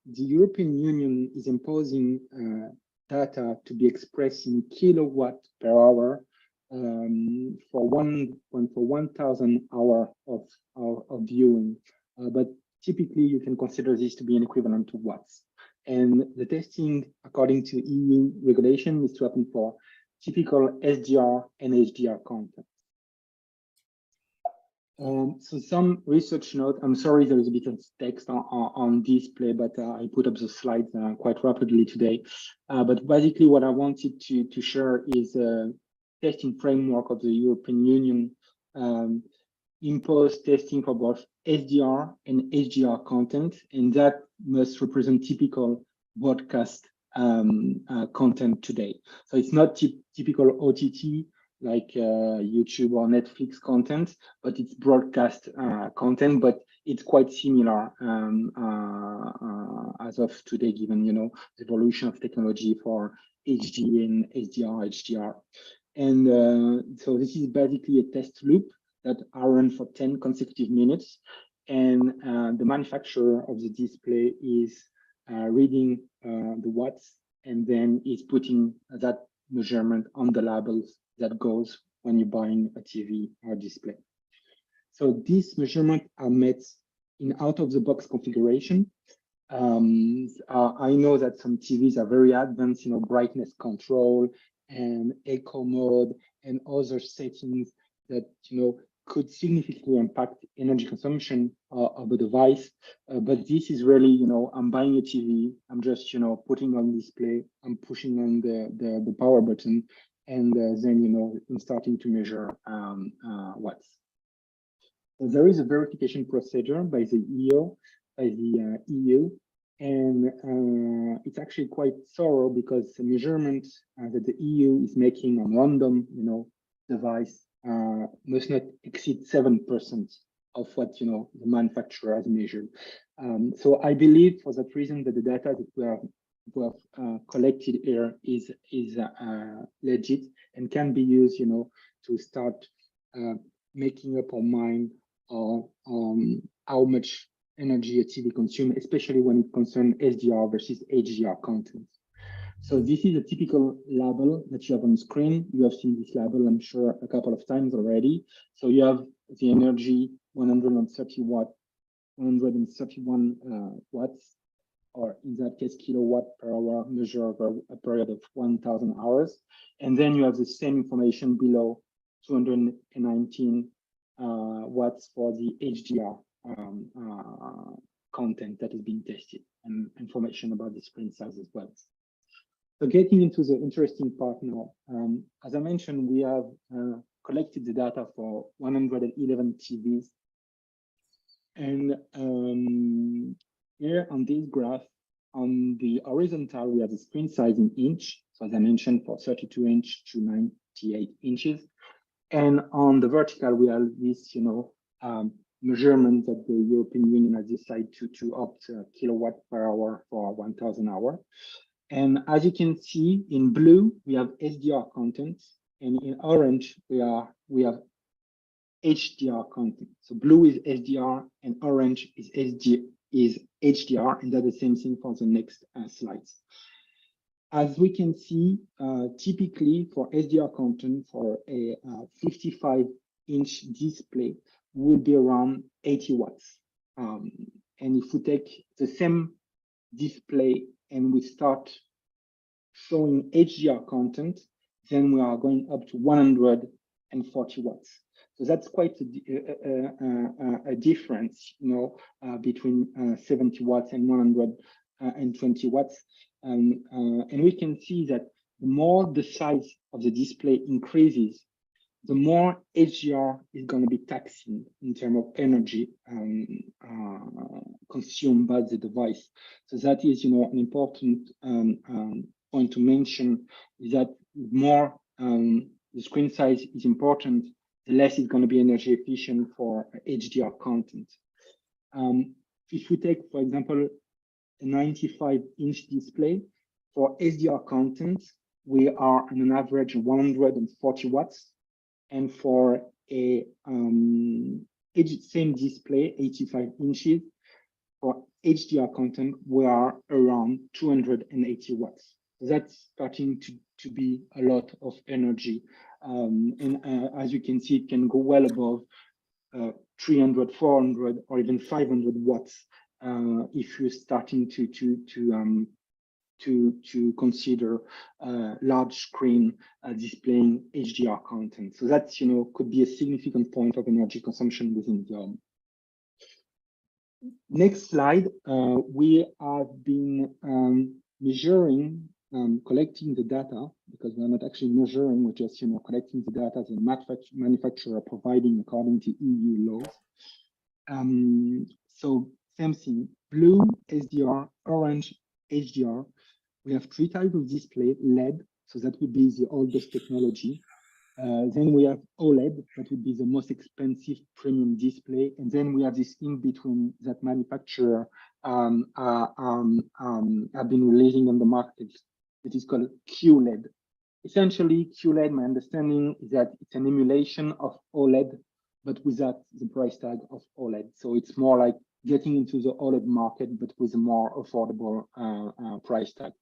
The European Union is imposing data to be expressed in kilowatt per hour for 1,000 hour of viewing, but typically you can consider this to be an equivalent to watts. And the testing, according to EU regulation, is to happen for typical SDR and HDR content. So some research note, I'm sorry there is a bit of text on display, but I put up the slides quite rapidly today. But basically what I wanted to share is a testing framework of the European Union impose testing for both SDR and HDR content, and that must represent typical broadcast content today. So it's not typical OTT like YouTube or Netflix content, but it's broadcast content, but it's quite similar as of today, given, you know, the evolution of technology for HD and SDR, HDR. And so this is basically a test loop that are run for 10 consecutive minutes. And the manufacturer of the display is reading the watts and then is putting that measurement on the labels that goes when you're buying a TV or display. So these measurements are met in out-of-the-box configuration. I know that some TVs are very advanced, you know, brightness control and echo mode and other settings that, you know, could significantly impact energy consumption of the device. But this is really, you know, I'm buying a TV, I'm just, you know, putting on display, I'm pushing on the power button, and then, you know, I'm starting to measure watts. So there is a verification procedure by the EU, and it's actually quite thorough because the measurement that the EU is making on random, you know, device must not exceed 7% of what, you know, the manufacturer has measured. So I believe for that reason that the data that we have collected here is legit and can be used, you know, to start making up our mind on how much energy a TV consumes, especially when it concerns SDR versus HDR content. So this is a typical label that you have on the screen. You have seen this label, I'm sure, a couple of times already. So you have the energy 131 watts, or in that case, kilowatt per hour, measured over a period of 1,000 hours. And then you have the same information below, 219 watts for the HDR content that is being tested, and information about the screen size as well. So getting into the interesting part now, as I mentioned, we have collected the data for 111 TVs. And here on this graph, on the horizontal, we have the screen size in inch. So as I mentioned, for 32 inch to 98 inches. And on the vertical, we have this, you know, measurement that the European Union has decided to opt kilowatt per hour for 1,000 hours. And as you can see, in blue, we have SDR content, and in orange, we have HDR content. So blue is SDR and orange is HDR, and that's the same thing for the next slides. As we can see, typically for SDR content for a 55-inch display would be around 80 watts. And if we take the same display and we start showing HDR content, then we are going up to 140 watts. So that's quite a difference, you know, between 70 watts and 120 watts. And we can see that the more the size of the display increases, the more HDR is going to be taxing in terms of energy consumed by the device. So that is, you know, an important point to mention, is that more the screen size is important, the less it's going to be energy efficient for HDR content. If we take, for example, a 95-inch display. For SDR content, we are on an average 140 watts. And for a same display, 85 inches, for HDR content, we are around 280 watts. That's starting to be a lot of energy. As you can see, it can go well above 300, 400, or even 500 watts if you're starting to consider large screen displaying HDR content. So that's, could be a significant point of energy consumption within the home. Next slide, we have been measuring, collecting the data, because we're not actually measuring, we're just, collecting the data as a manufacturer providing according to EU laws. So same thing, blue SDR, orange HDR. We have 3 types of display: LED, so that would be the oldest technology. Then we have OLED, that would be the most expensive premium display. And then we have this in between that manufacturer have been releasing on the market. It is called QLED. Essentially, QLED, my understanding is that it's an emulation of OLED, but without the price tag of OLED. So it's more like getting into the OLED market, but with a more affordable price tag.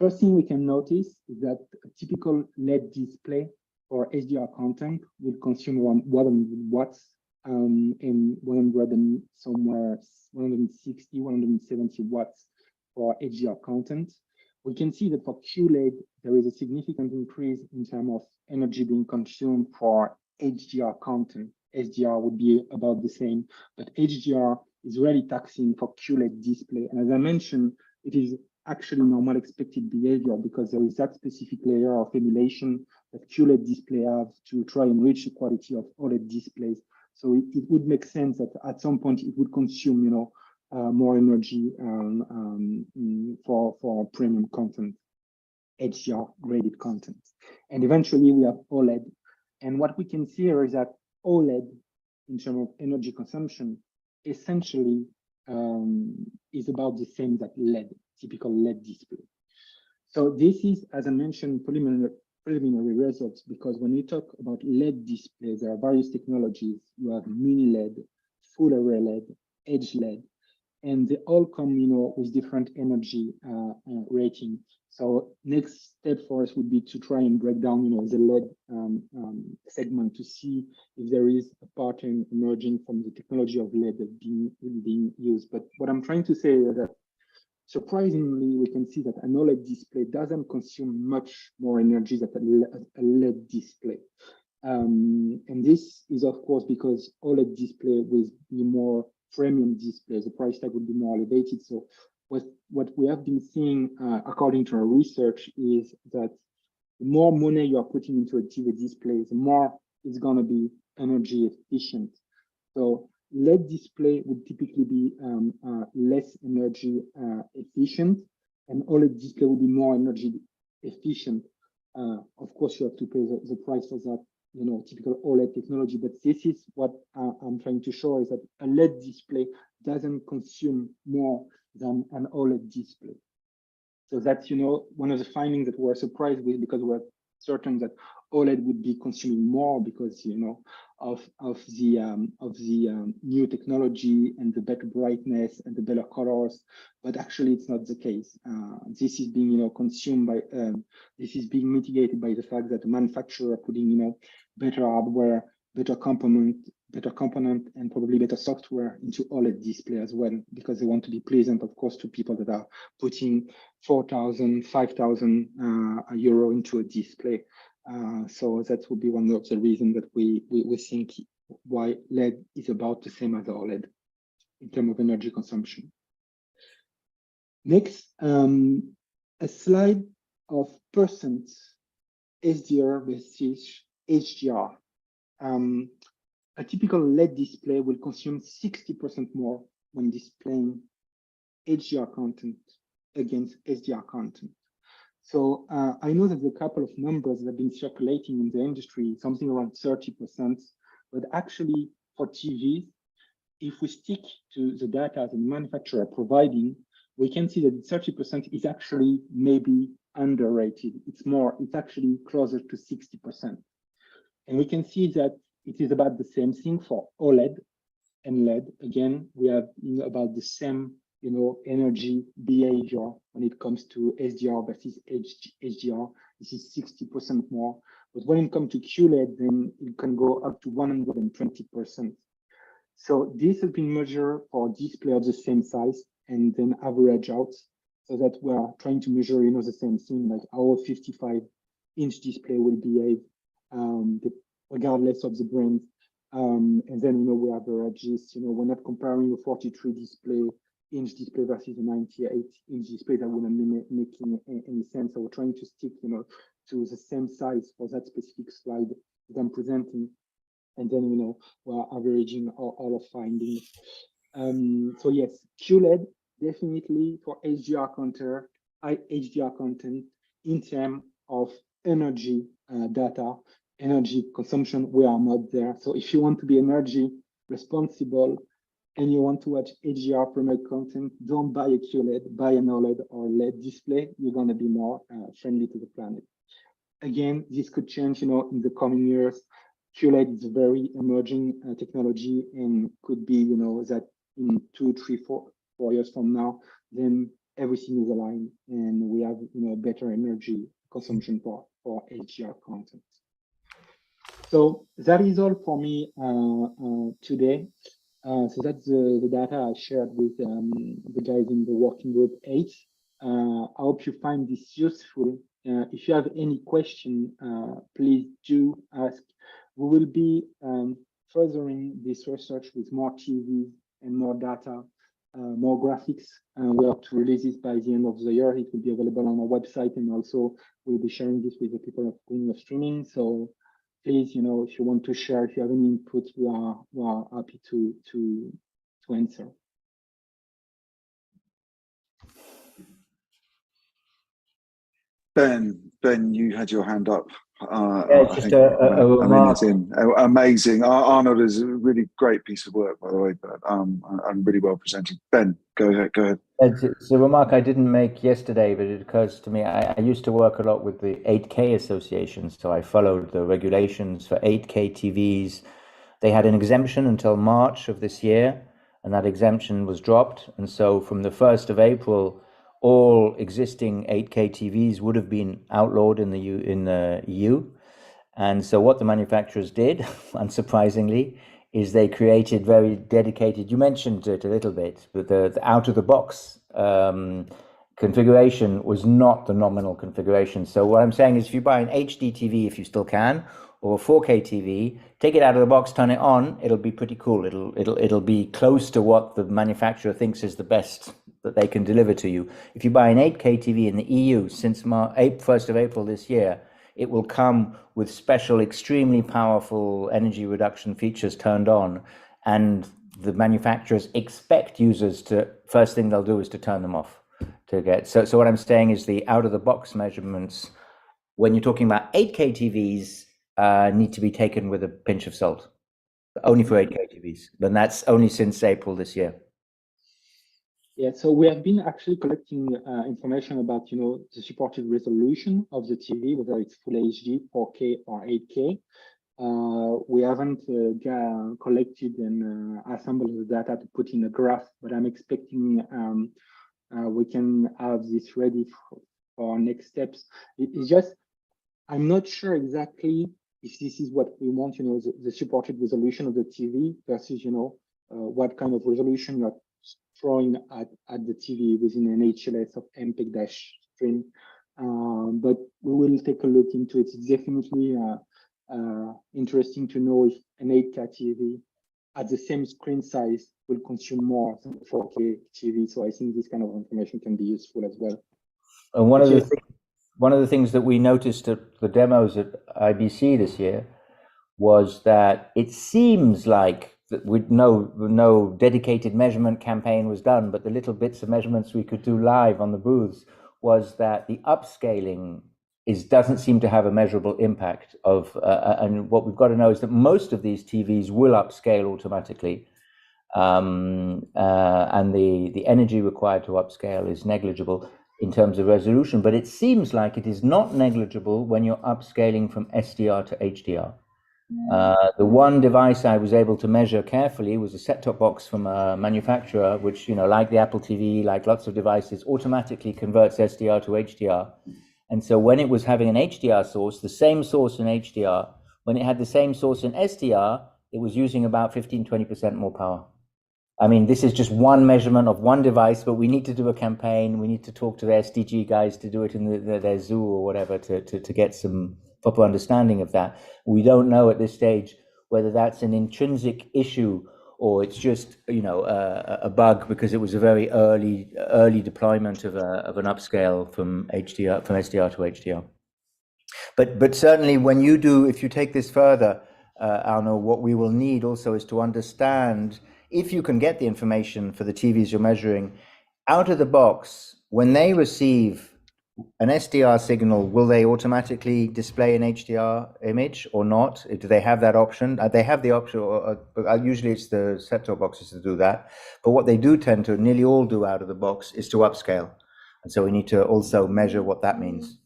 First thing we can notice is that a typical LED display for HDR content will consume around 100 watts and 160, 170 watts for HDR content. We can see that for QLED, there is a significant increase in terms of energy being consumed for HDR content. SDR would be about the same, but HDR is really taxing for QLED display. And as I mentioned, it is actually normal expected behavior because there is that specific layer of emulation that QLED display have to try and reach the quality of OLED displays. So it would make sense that at some point it would consume, more energy for premium content, HDR graded content. And eventually we have OLED. And what we can see here is that OLED, in terms of energy consumption, essentially is about the same that LED, typical LED display. So this is, as I mentioned, preliminary results, because when you talk about LED displays, there are various technologies. You have mini LED, full array LED, edge LED, and they all come, with different energy rating. So next step for us would be to try and break down, the LED segment to see if there is a pattern emerging from the technology of LED being used. But what I'm trying to say is that surprisingly, we can see that an OLED display doesn't consume much more energy than a LED display. And this is, of course, because OLED display will be more premium displays, the price tag would be more elevated. So what we have been seeing, according to our research, is that the more money you are putting into a TV display, the more it's going to be energy efficient. So LED display would typically be less energy efficient, and OLED display would be more energy efficient. Of course, you have to pay the price for that, typical OLED technology. But this is what I'm trying to show, is that a LED display doesn't consume more than an OLED display. So that's, one of the findings that we're surprised with, because we're certain that OLED would be consuming more because, of the new technology and the better brightness and the better colors. But actually, it's not the case. This is being, consumed by, this is being mitigated by the fact that the manufacturer are putting, better hardware, better component, and probably better software into OLED display as well, because they want to be pleasant, of course, to people that are putting 4,000, 5,000 euro into a display. So that would be one of the reasons that we think why LED is about the same as OLED in terms of energy consumption. Next, a slide of percent SDR versus HDR. A typical LED display will consume 60% more when displaying HDR content against SDR content. So I know that a couple of numbers that have been circulating in the industry, something around 30%, but actually for TVs, if we stick to the data the manufacturer providing, we can see that 30% is actually maybe underrated. It's actually closer to 60%. And we can see that it is about the same thing for OLED and LED. Again, we have about the same, energy behavior when it comes to SDR versus HDR. This is 60% more. But when it comes to QLED, then it can go up to 120%. So this has been measured for display of the same size and then average out, so that we are trying to measure, the same thing, like our 55-inch display will behave regardless of the brand. And then, we average this, we're not comparing a 43-inch display versus a 98-inch display. That wouldn't be making any sense. So we're trying to stick, to the same size for that specific slide that I'm presenting. And then, we're averaging all of findings. So yes, QLED definitely for HDR content in terms of energy data, energy consumption, we are not there. So if you want to be energy responsible and you want to watch HDR premier content, don't buy a QLED, buy an OLED or LED display. You're going to be more friendly to the planet. Again, this could change, in the coming years. QLED is a very emerging technology and could be, that in 2, 3, 4 years from now, then everything is aligned and we have, better energy consumption for HDR content. So that is all for me today. So that's the data I shared with the guys in the working group 8. I hope you find this useful. If you have any question, please do ask. We will be furthering this research with more TVs and more data, more graphics. We have to release this by the end of the year. It will be available on our website, and also we'll be sharing this with the people of Queen of Streaming. So please, if you want to share, if you have any input, we are happy to answer. Ben, you had your hand up. Just a remark. Amazing. Arnold is a really great piece of work, by the way, but I'm really well presented. Ben, go ahead. It's a remark I didn't make yesterday, but it occurs to me. I used to work a lot with the 8K Association, so I followed the regulations for 8K TVs. They had an exemption until March of this year, and that exemption was dropped. And so from the 1st of April, all existing 8K TVs would have been outlawed in the EU. And so what the manufacturers did, unsurprisingly, is they created very dedicated, you mentioned it a little bit, but the out-of-the-box configuration was not the nominal configuration. So what I'm saying is if you buy an HD TV, if you still can, or a 4K TV, take it out of the box, turn it on, it'll be pretty cool. It'll be close to what the manufacturer thinks is the best that they can deliver to you. If you buy an 8K TV in the EU since 1st of April this year, it will come with special, extremely powerful energy reduction features turned on, and the manufacturers expect users to, first thing they'll do is to turn them off to get. So what I'm saying is the out-of-the-box measurements, when you're talking about 8K TVs, need to be taken with a pinch of salt, only for 8K TVs. And that's only since April this year. Yeah, so we have been actually collecting information about, the supported resolution of the TV, whether it's Full HD, 4K, or 8K. We haven't collected and assembled the data to put in a graph, but I'm expecting we can have this ready for our next steps. It's just, I'm not sure exactly if this is what we want, the supported resolution of the TV versus, what kind of resolution you're throwing at the TV within an HLS of MPEG-stream. But we will take a look into it. It's definitely interesting to know if an 8K TV at the same screen size will consume more than 4K TV. So I think this kind of information can be useful as well. And one of the things that we noticed at the demos at IBC this year was that it seems like that with no dedicated measurement campaign was done, but the little bits of measurements we could do live on the booths was that the upscaling doesn't seem to have a measurable impact of, and what we've got to know is that most of these TVs will upscale automatically. and the energy required to upscale is negligible in terms of resolution, but it seems like it is not negligible when you're upscaling from SDR to HDR. The one device I was able to measure carefully was a set-top box from a manufacturer, which, like the Apple TV, like lots of devices, automatically converts SDR to HDR. And so when it was having an HDR source, the same source in HDR, when it had the same source in SDR, it was using about 15-20% more power. I mean, this is just one measurement of one device, but we need to do a campaign. We need to talk to the SDG guys to do it in their zoo or whatever to get some proper understanding of that. We don't know at this stage whether that's an intrinsic issue or it's just a bug because it was a very early deployment of an upscale from SDR to HDR. But certainly if you take this further, Arno, what we will need also is to understand, if you can get the information for the TVs you're measuring out of the box, when they receive an SDR signal, will they automatically display an HDR image or not? Do they have that option? They have the option, usually it's the set-top boxes to do that. But what they do tend to nearly all do out of the box is to upscale. And so we need to also measure what that means.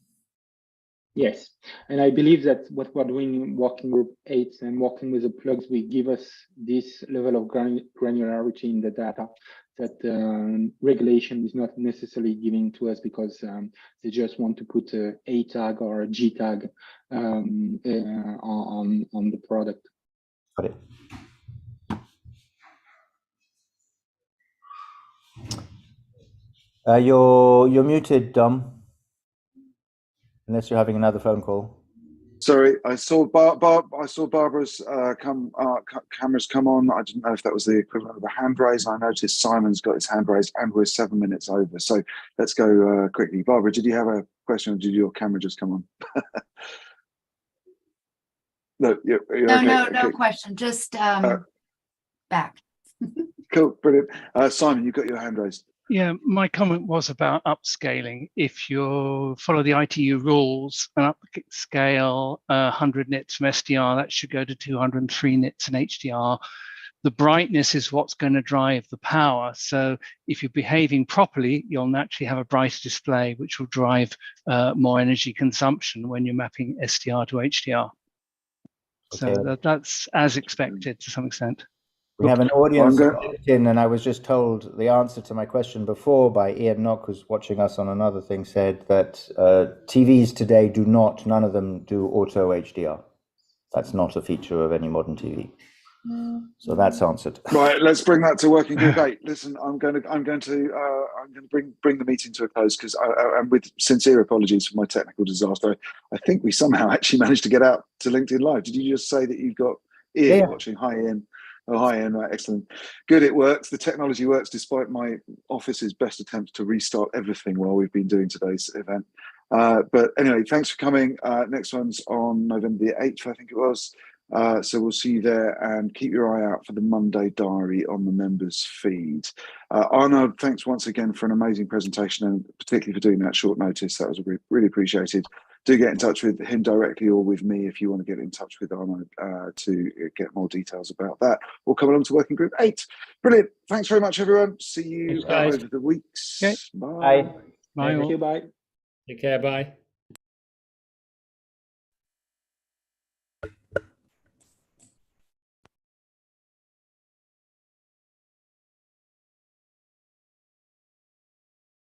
Yes, and I believe that what we're doing in Working Group 8 and working with the plugs will give us this level of granularity in the data that regulation is not necessarily giving to us because they just want to put a tag or a G tag on the product. Got it. You're muted, Dom. Unless you're having another phone call. Sorry, I saw Barbara's cameras come on. I didn't know if that was the equivalent of a hand raise. I noticed Simon's got his hand raised, and we're 7 minutes over. So let's go quickly. Barbara, did you have a question, or did your camera just come on? No, you're okay. No question. Just back. Cool, brilliant. Simon, you've got your hand raised. Yeah, my comment was about upscaling. If you follow the ITU rules and upscale 100 nits from SDR, that should go to 203 nits in HDR. The brightness is what's going to drive the power. So if you're behaving properly, you'll naturally have a brighter display, which will drive more energy consumption when you're mapping SDR to HDR. Okay. So that's as expected to some extent. We have an audience on LinkedIn, and I was just told the answer to my question before by Ian Nock, who's watching us on another thing, said that TVs today none of them do auto HDR. That's not a feature of any modern TV. So that's answered. Right, let's bring that to Working Group 8. Listen, I'm going to bring the meeting to a close because and with sincere apologies for my technical disaster. I think we somehow actually managed to get out to LinkedIn Live. Did you just say that you've got Ian watching? Hi, Ian. Oh, hi, Ian. Right, excellent. Good, it works. The technology works despite my office's best attempts to restart everything while we've been doing today's event. But anyway, thanks for coming. Next one's on November the 8th, I think it was. So we'll see you there, and keep your eye out for the Monday diary on the members feed. Arnaud, thanks once again for an amazing presentation, and particularly for doing that short notice. That was really appreciated. Do get in touch with him directly or with me if you want to get in touch with Arnaud to get more details about that, or come along to Working Group 8. Brilliant. Thanks very much, everyone. See you over the weeks. Okay. Bye. Bye. Thank you. Bye. Take care. Bye.